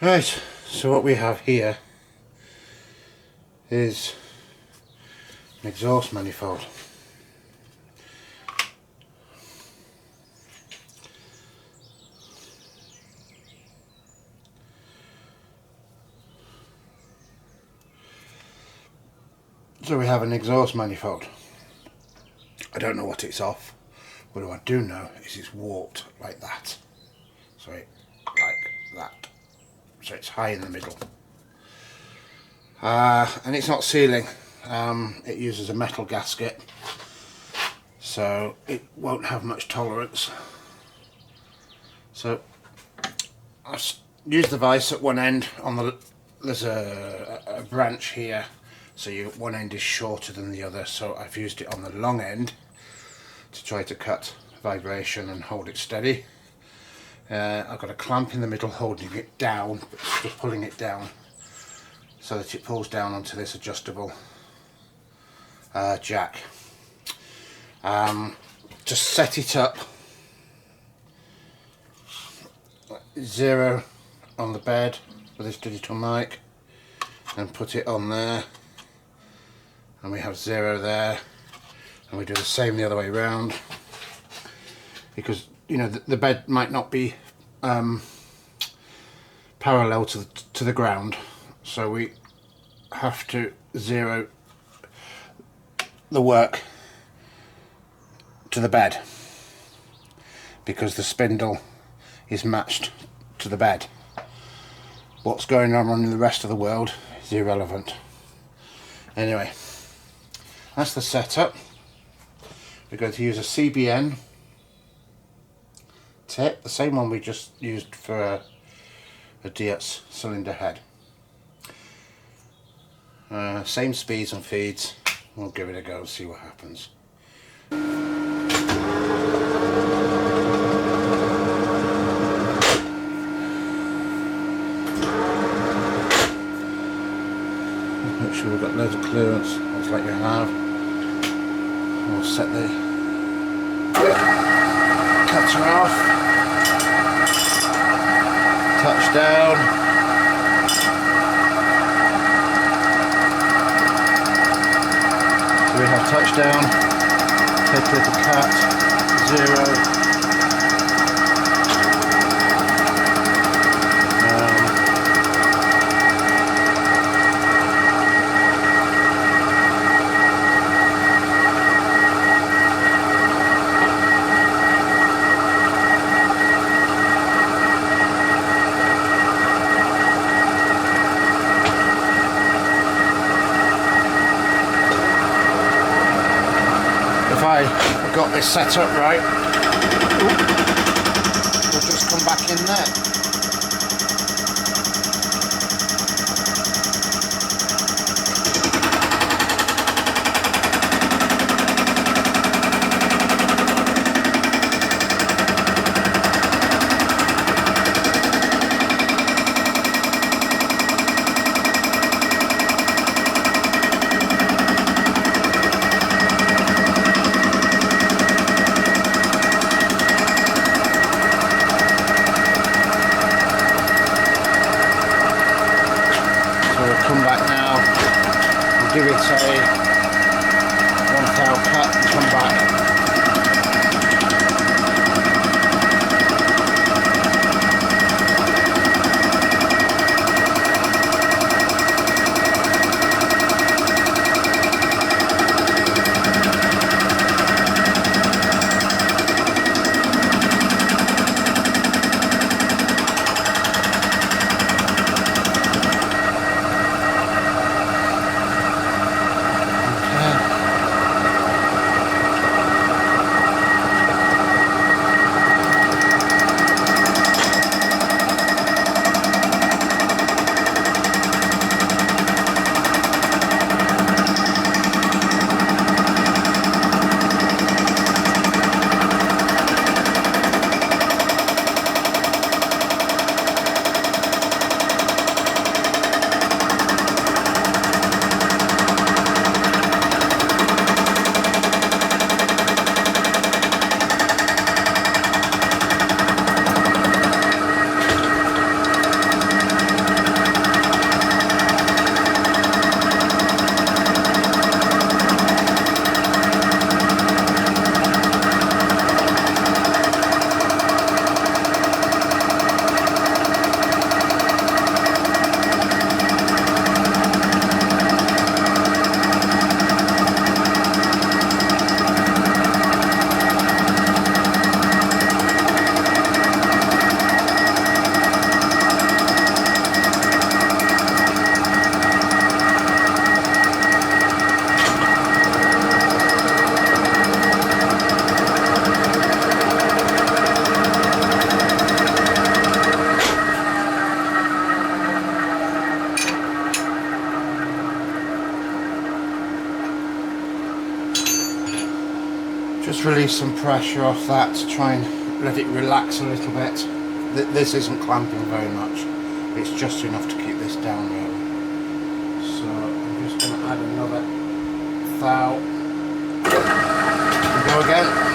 Right, so what we have here is an exhaust manifold. So we have an exhaust manifold. I don't know what it's off, but what I do know is it's warped like that. So like that. So it's high in the middle. And it's not sealing. It uses a metal gasket, so it won't have much tolerance. So I've used the vise at one end. There's a branch here, so one end is shorter than the other, so I've used it on the long end to try to cut vibration and hold it steady. I've got a clamp in the middle holding it down, but just pulling it down so that it pulls down onto this adjustable jack. Just set it up 0 on the bed with this digital mic, and put it on there, and we have 0 there, and we do the same the other way around, because you know the bed might not be parallel to the ground, so we have to 0 the work to the bed, because the spindle is matched to the bed. What's going on in the rest of the world is irrelevant. Anyway, that's the setup. We're going to use a CBN tip, the same one we just used for a DX cylinder head. Same speeds and feeds. We'll give it a go and see what happens. Make sure we've got loads of clearance, looks like you have. We'll set the cutter off, touch down. So we have touchdown, take a little cut, 0. If I got this set up right, we'll just come back in there. Come back now, we'll give it a 1/4 cut and come back. just release some pressure off that to try and let it relax a little bit. This isn't clamping very much, it's just enough to keep this down really. So I'm just going to add another thou and go again.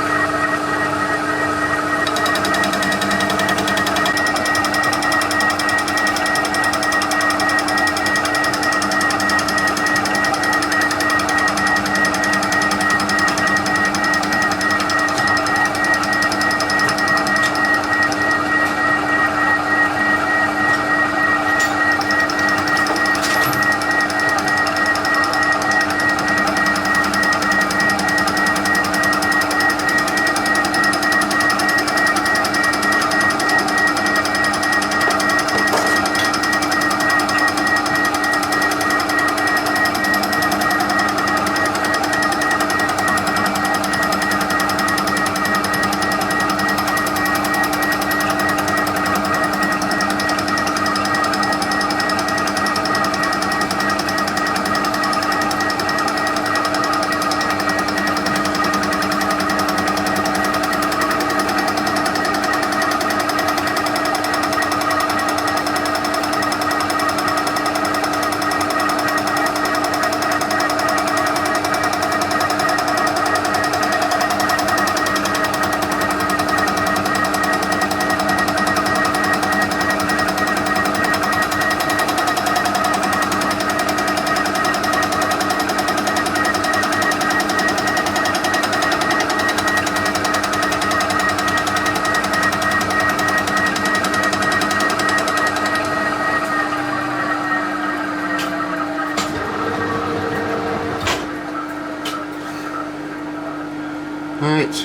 Right,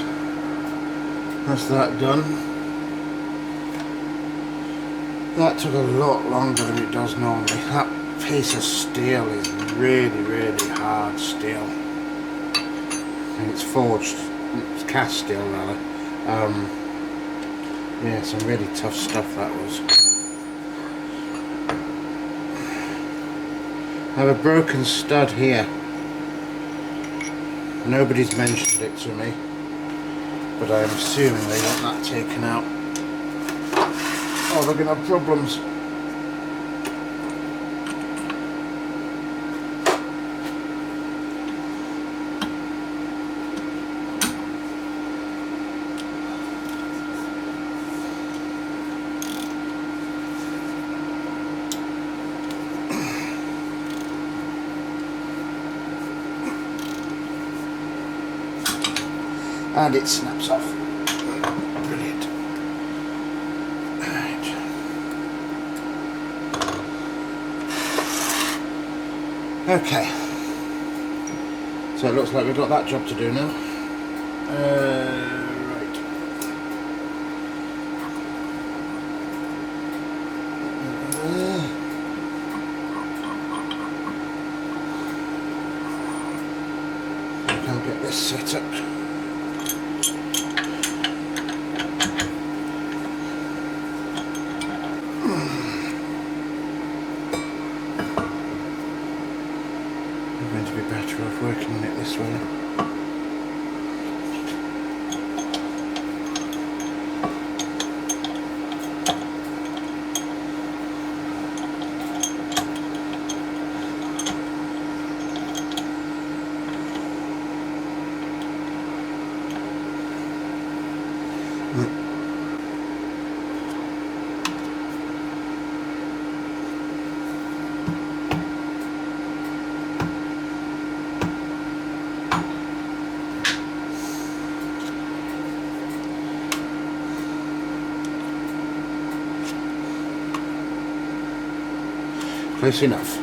that's that done. That took a lot longer than it does normally. That piece of steel is really, really hard steel. And it's forged, it's cast steel rather. Yeah, some really tough stuff that was. I have a broken stud here. Nobody's mentioned it to me, but I'm assuming they want that taken out. Oh, they're going to have problems. And it snaps off. Brilliant. Right. Okay. So it looks like we've got that job to do now. Right. I'll get this set up. Better off working on it this way. Close enough.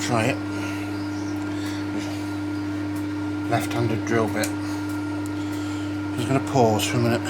Try it. Left-handed drill bit. I'm just going to pause for a minute.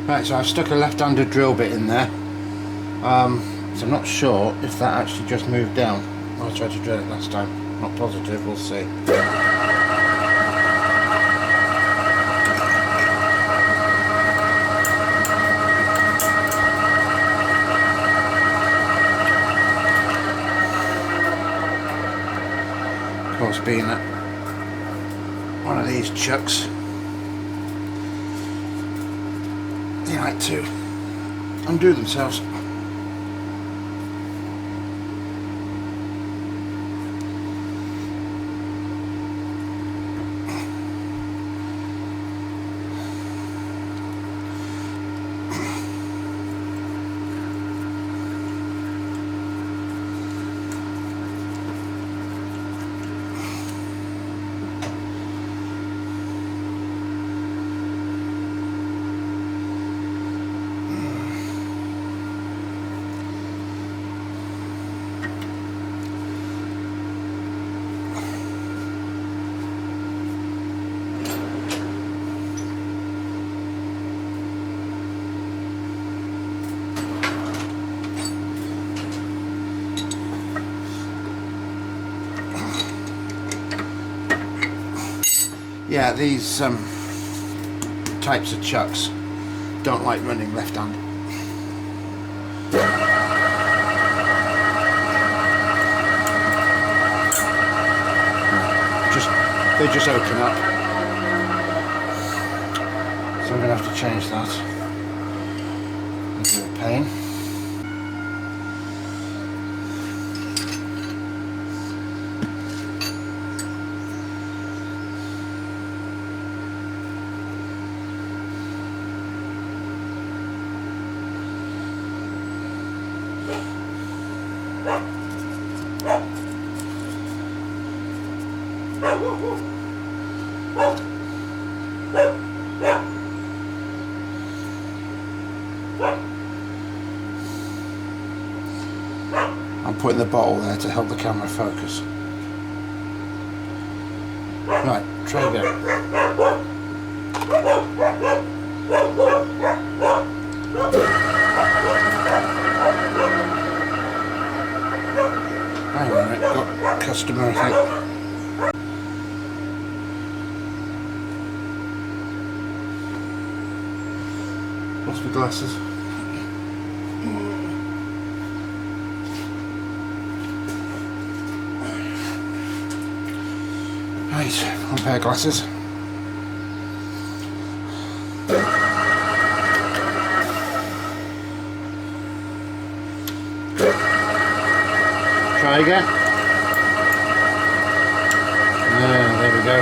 Right, so I've stuck a left-handed drill bit in there, so I'm not sure if that actually just moved down. I tried to drill it last time, not positive, we'll see. Of course, being that one of these chucks, they like to undo themselves. Yeah, these types of chucks don't like running left hand. They just open up. So I'm going to have to change that. It's a pain. I'm putting the bottle there to help the camera focus. Right, try again. Hang on a minute, got a customer I think. Lost my glasses. Right, one pair of glasses. Try again. There we go.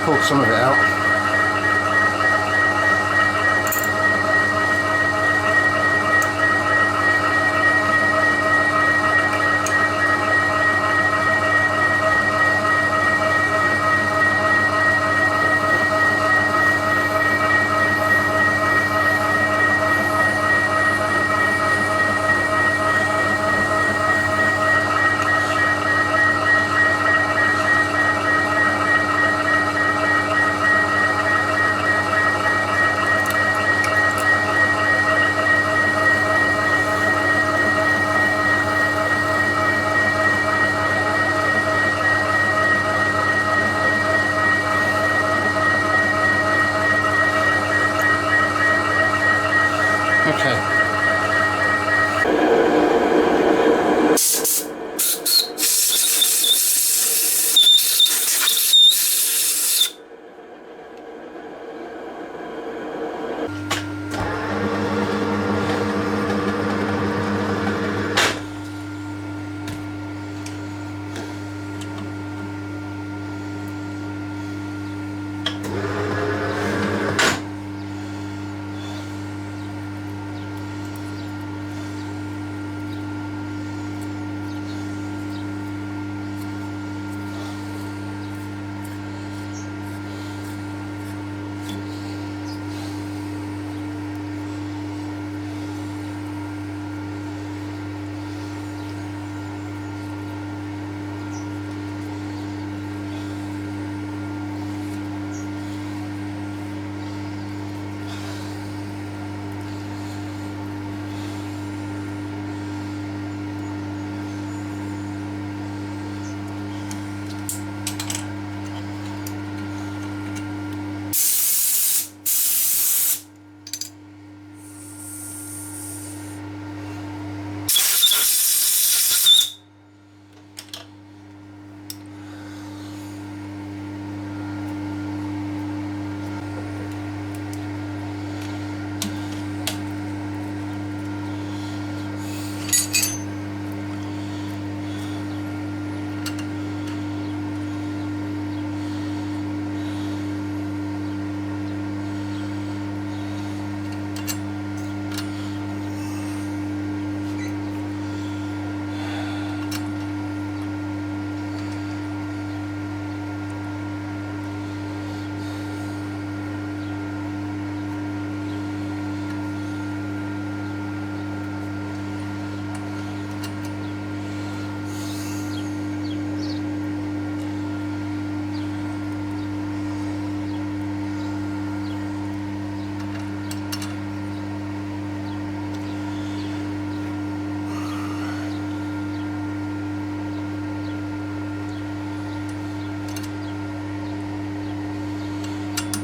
Pulled some of it out.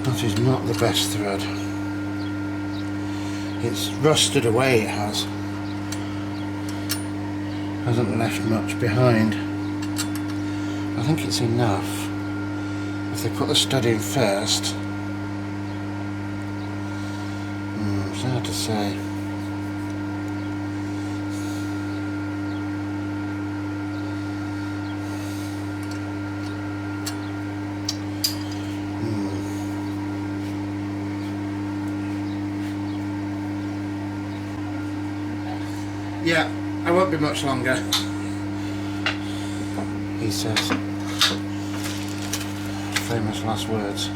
That is not the best thread. It's rusted away, it has. Hasn't left much behind. I think it's enough. If they put the stud in first. It's hard to say. Yeah, I won't be much longer, he says. Famous last words.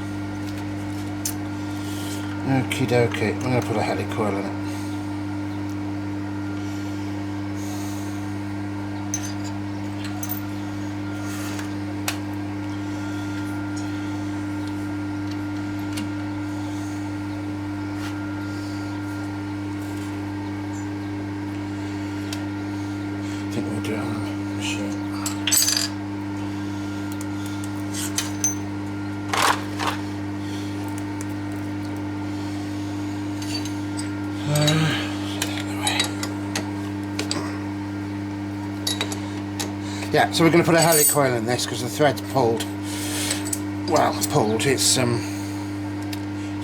Okie dokie, I'm going to put a helicoil in it. I think we'll do it on the machine. Yeah, so we're going to put a helicoil in this because the thread's pulled. Well, pulled. It's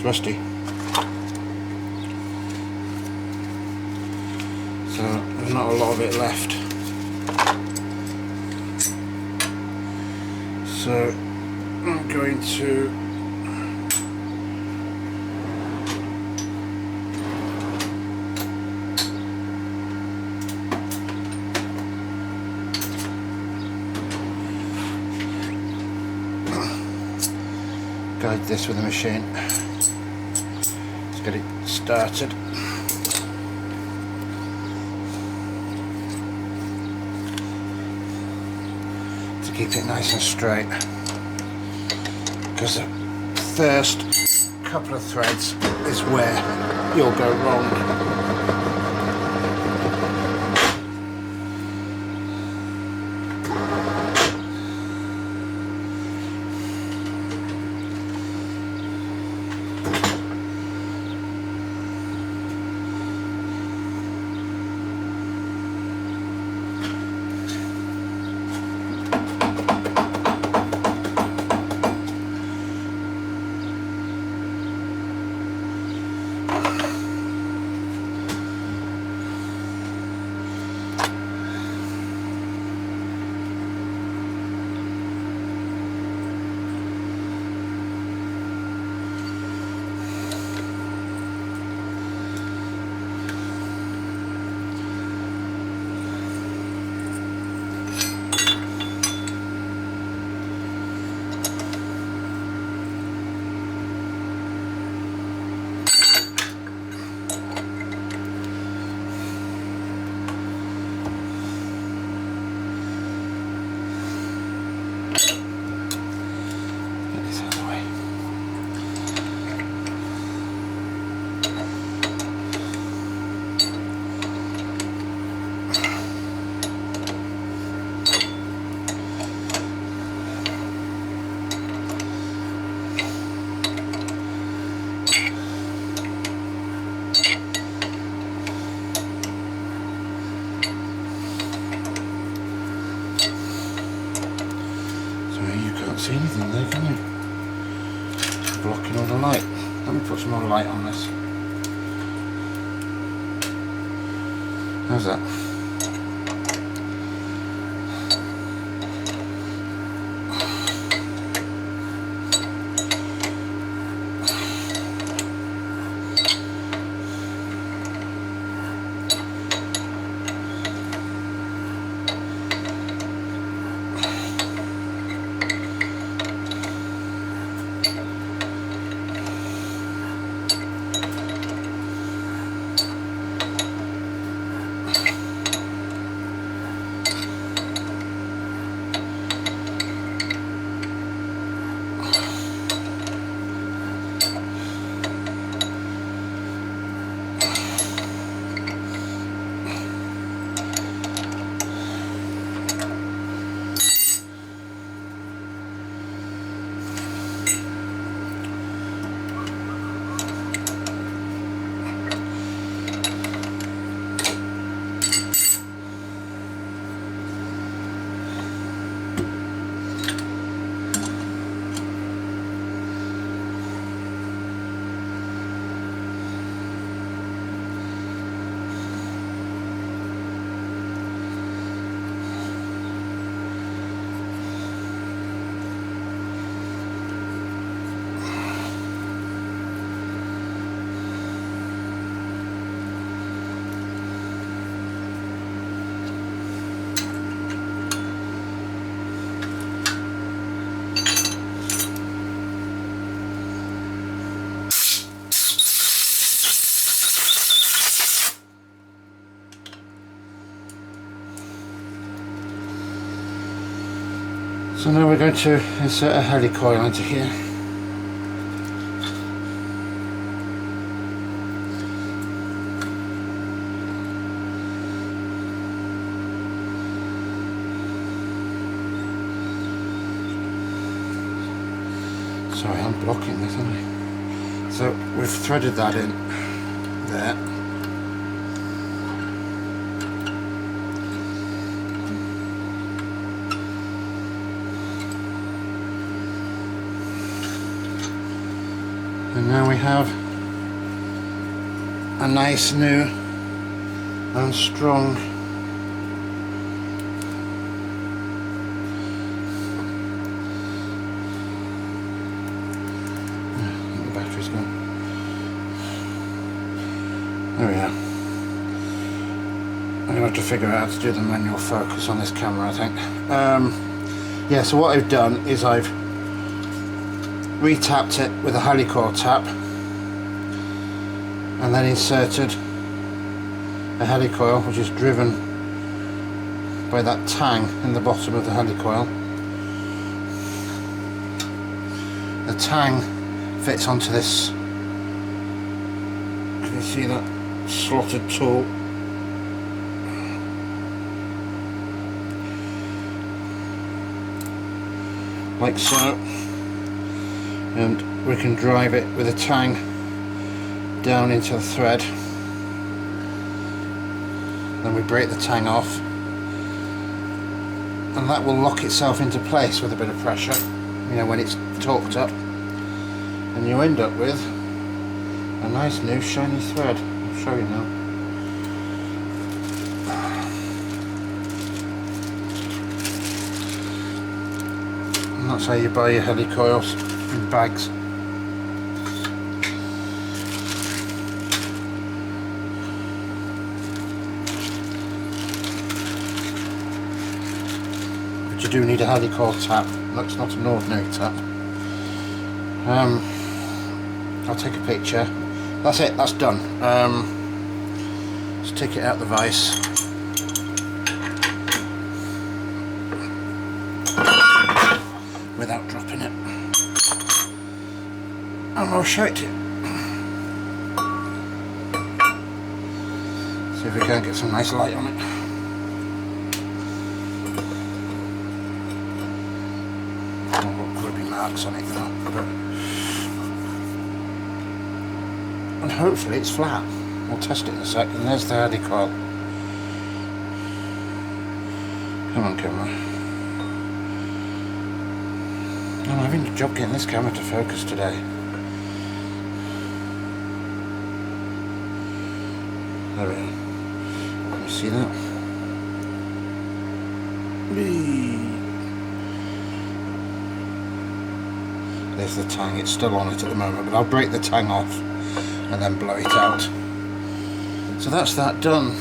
rusty. So there's not a lot of it left. So I'm going to guide this with a machine. Let's get it started. To keep it nice and straight. Because the first couple of threads is where you'll go wrong. See anything there, can you? It's blocking all the light. Let me put some more light on this. How's that? So now we're going to insert a helicoil into here. Sorry, I'm blocking this, aren't I? So we've threaded that in there. And now we have a nice new and strong the battery's gone. There we are. I'm going to have to figure out how to do the manual focus on this camera, I think. Yeah, so what I've done is I've re-tapped it with a helicoil tap and then inserted a helicoil which is driven by that tang in the bottom of the helicoil. The tang fits onto this, can you see that slotted tool? Like so. And we can drive it with a tang down into the thread. Then we break the tang off, and that will lock itself into place with a bit of pressure, you know, when it's torqued up, and you end up with a nice new shiny thread. I'll show you now. And that's how you buy your helicoils. In bags. But you do need a helicoil tap. That's not an ordinary tap. I'll take a picture. That's it, that's done. Let's take it out the vise. Without dropping it. And I'll show it to you. See if we can get some nice light on it. There will be marks on it now, but and hopefully it's flat. We'll test it in a second. There's the helicoil. Come on, camera. I'm having a job getting this camera to focus today. There we are. Can you see that? Whee! There's the tang. It's still on it at the moment, but I'll break the tang off and then blow it out. So that's that done.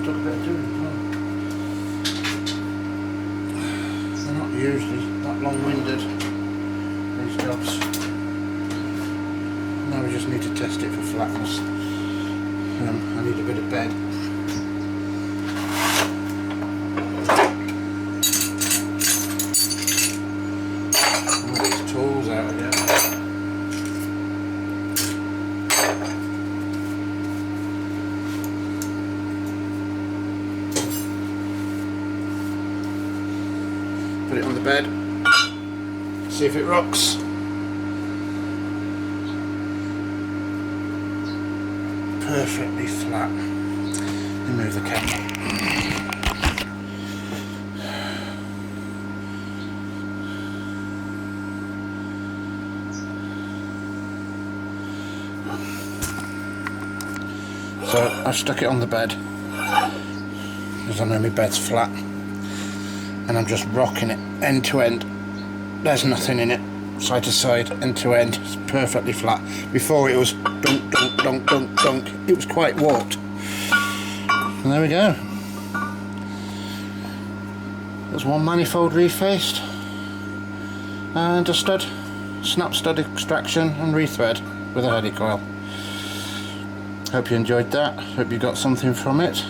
It took a bit of doing. They're not usually that long-winded, these jobs. Now we just need to test it for flatness. I need a bit of bed. All these tools out here. Put it on the bed. See if it rocks. Perfectly flat. Remove the camera. So I've stuck it on the bed because I know my bed's flat, and I'm just rocking it end to end. There's nothing in it, side to side, end to end. It's perfectly flat. Before it was dunk, dunk, dunk, dunk, dunk. It was quite warped. And there we go. There's one manifold refaced, and a stud, snap stud extraction and rethread with a helicoil. Hope you enjoyed that. Hope you got something from it.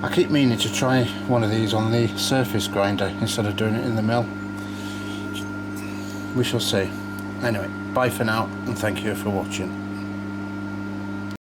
I keep meaning to try one of these on the surface grinder instead of doing it in the mill. We shall see. Anyway, bye for now and thank you for watching.